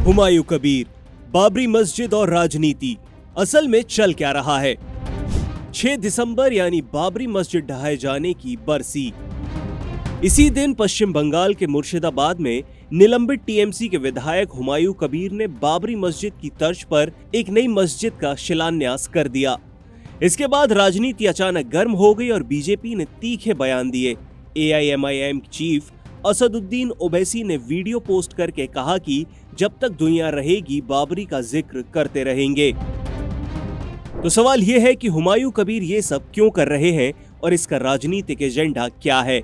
हुमायूं कबीर, बाबरी मस्जिद और राजनीति, असल में चल क्या रहा है? 6 दिसंबर यानी बाबरी मस्जिद ढहाए जाने की बरसी। इसी दिन पश्चिम बंगाल के मुर्शिदाबाद में निलंबित टीएमसी के विधायक हुमायूं कबीर ने बाबरी मस्जिद की तर्ज पर एक नई मस्जिद का शिलान्यास कर दिया। इसके बाद राजनीति अचानक गर्म हो गई और बीजेपी ने तीखे बयान दिए। एआईएमआईएम चीफ असदुद्दीन ओवैसी ने वीडियो पोस्ट करके कहा कि जब तक दुनिया रहेगी बाबरी का जिक्र करते रहेंगे। तो सवाल यह है कि हुमायूं कबीर ये सब क्यों कर रहे हैं और इसका राजनीतिक एजेंडा क्या है?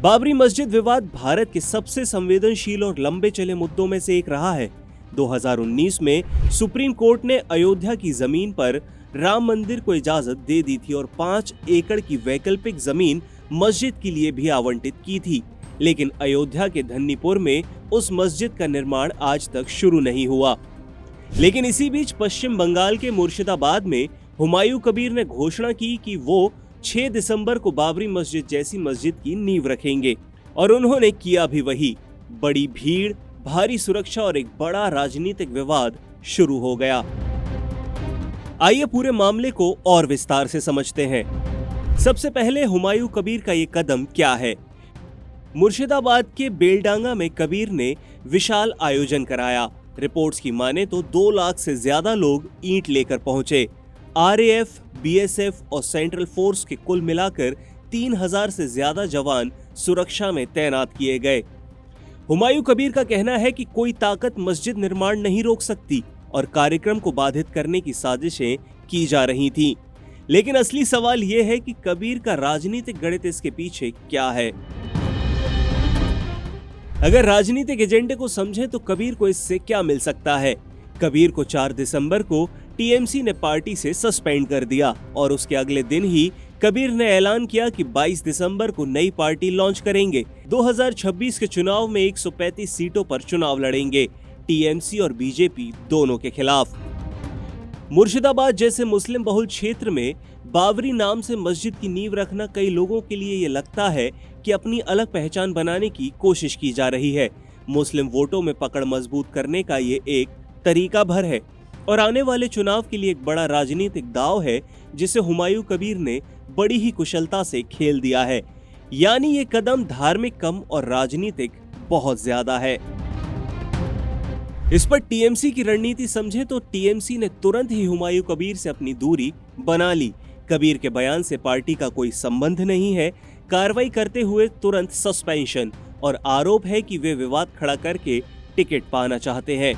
बाबरी मस्जिद विवाद भारत के सबसे संवेदनशील और लंबे चले मुद्दों में से एक रहा है। 2019 में सुप्रीम कोर्ट ने अयोध्या की जमीन पर राम मंदिर को इजाजत दे दी थी और 5 एकड़ की वैकल्पिक जमीन मस्जिद के लिए भी आवंटित की थी, लेकिन अयोध्या के धन्नीपुर में उस मस्जिद का निर्माण आज तक शुरू नहीं हुआ। लेकिन इसी बीच पश्चिम बंगाल के मुर्शिदाबाद में हुमायूं कबीर ने घोषणा की कि वो 6 दिसंबर को बाबरी मस्जिद जैसी मस्जिद की नींव रखेंगे और उन्होंने किया भी वही। बड़ी भीड़, भारी सुरक्षा और एक बड़ा राजनीतिक विवाद शुरू हो गया। आइए पूरे मामले को और विस्तार से समझते हैं। सबसे पहले हुमायूं कबीर का ये कदम क्या है? मुर्शिदाबाद के बेलडांगा में कबीर ने विशाल आयोजन कराया। रिपोर्ट्स की माने तो 2 लाख से ज्यादा लोग ईंट लेकर पहुंचे। आरएएफ, बीएसएफ और सेंट्रल फोर्स के कुल मिलाकर 3000 से ज्यादा जवान सुरक्षा में तैनात किए गए। हुमायूं कबीर का कहना है कि कोई ताकत मस्जिद निर्माण नहीं रोक सकती और कार्यक्रम को बाधित करने की साजिशें की जा रही थीं। लेकिन असली सवाल यह है कि कबीर का राजनीतिक गणित इसके पीछे क्या है? अगर राजनीतिक एजेंडे को समझें तो कबीर को इससे क्या मिल सकता है? कबीर को 4 दिसंबर को टीएमसी ने पार्टी से सस्पेंड कर दिया और उसके अगले दिन ही कबीर ने ऐलान किया कि 22 दिसंबर को नई पार्टी लॉन्च करेंगे। 2026 के चुनाव में 135 सीटों पर चुनाव लड़ेंगे, टीएमसी और बीजेपी दोनों के खिलाफ। मुर्शिदाबाद जैसे मुस्लिम बहुल क्षेत्र में बाबरी नाम से मस्जिद की नींव रखना कई लोगों के लिए ये लगता है कि अपनी अलग पहचान बनाने की कोशिश की जा रही है। मुस्लिम वोटों में पकड़ मजबूत करने का ये एक तरीका भर है और आने वाले चुनाव के लिए एक बड़ा राजनीतिक दांव है जिसे हुमायूं कबीर ने बड़ी ही कुशलता से खेल दिया है। यानी ये कदम धार्मिक कम और राजनीतिक बहुत ज्यादा है। इस पर टीएमसी की रणनीति समझे तो टीएमसी ने तुरंत ही हुमायूं कबीर से अपनी दूरी बना ली। कबीर के बयान से पार्टी का कोई संबंध नहीं है। कार्रवाई करते हुए तुरंत सस्पेंशन और आरोप है कि वे विवाद खड़ा करके टिकट पाना चाहते हैं।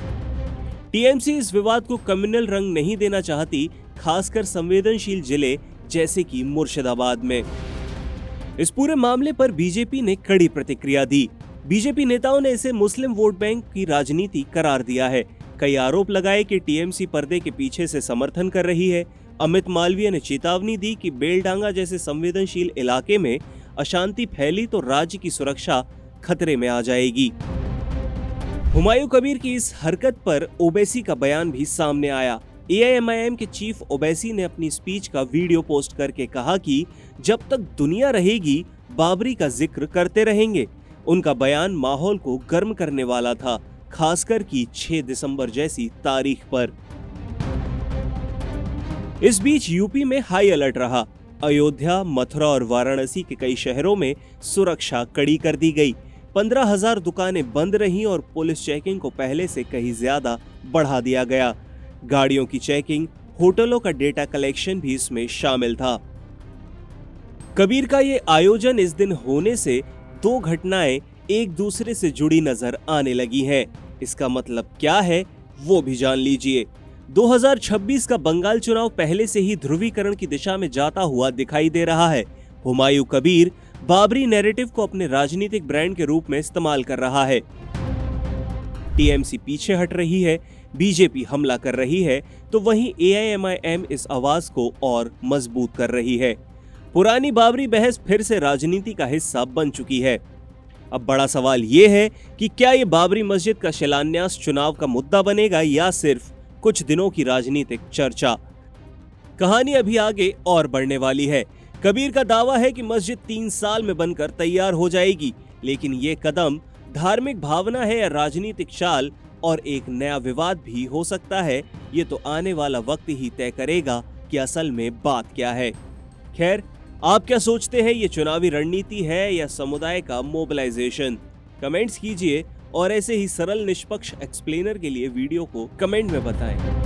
टीएमसी इस विवाद को कम्युनल रंग नहीं देना चाहती, खासकर संवेदनशील जिले जैसे कि मुर्शिदाबाद में। इस पूरे मामले पर बीजेपी ने कड़ी प्रतिक्रिया दी। बीजेपी नेताओं ने इसे मुस्लिम वोट बैंक की राजनीति करार दिया है। कई आरोप लगाए कि टीएमसी पर्दे के पीछे से समर्थन कर रही है। अमित मालवीय ने चेतावनी दी कि बेलडांगा जैसे संवेदनशील इलाके में अशांति फैली तो राज्य की सुरक्षा खतरे में आ जाएगी। हुमायूं कबीर की इस हरकत पर ओवैसी का बयान भी सामने आया। एआईएमआईएम के चीफ ओवैसी ने अपनी स्पीच का वीडियो पोस्ट करके कहा कि जब तक दुनिया रहेगी बाबरी का जिक्र करते रहेंगे। उनका बयान माहौल को गर्म करने वाला था, खासकर कि 6 दिसंबर जैसी तारीख पर। इस बीच यूपी में हाई अलर्ट रहा। अयोध्या, मथुरा और वाराणसी के कई शहरों में सुरक्षा कड़ी कर दी गई। 15,000 दुकानें बंद रहीं और पुलिस चेकिंग को पहले से कहीं ज्यादा बढ़ा दिया गया। गाड़ियों की चेकिंग, होटलों का डेटा कलेक्शन भी इसमें शामिल था। कबीर का ये आयोजन इस दिन होने से 2 घटनाएं एक दूसरे से जुड़ी नजर आने लगी हैं। इसका मतलब क्या है वो भी जान लीजिए। 2026 का बंगाल चुनाव पहले से ही ध्रुवीकरण की दिशा में जाता हुआ दिखाई दे रहा है। हुमायूं कबीर बाबरी नैरेटिव को अपने राजनीतिक ब्रांड के रूप में इस्तेमाल कर रहा है। टीएमसी पीछे हट रही है, बीजेपी हमला कर रही है, तो वहीं एआईएमआईएम इस आवाज को और मजबूत कर रही है। पुरानी बाबरी बहस फिर से राजनीति का हिस्सा बन चुकी है। अब बड़ा सवाल ये है कि क्या ये बाबरी मस्जिद का शिलान्यास चुनाव का मुद्दा बनेगा या सिर्फ कुछ दिनों की राजनीतिक चर्चा? कहानी अभी आगे और बढ़ने वाली है। कबीर का दावा है कि मस्जिद 3 साल में बनकर तैयार हो जाएगी, लेकिन ये कदम धार्मिक भावना है या राजनीतिक चाल और एक नया विवाद भी हो सकता है। ये तो आने वाला वक्त ही तय करेगा कि असल में बात क्या है। खैर, आप क्या सोचते हैं, ये चुनावी रणनीति है या समुदाय का मोबिलाइजेशन? कमेंट्स कीजिए और ऐसे ही सरल निष्पक्ष एक्सप्लेनर के लिए वीडियो को कमेंट में बताएं।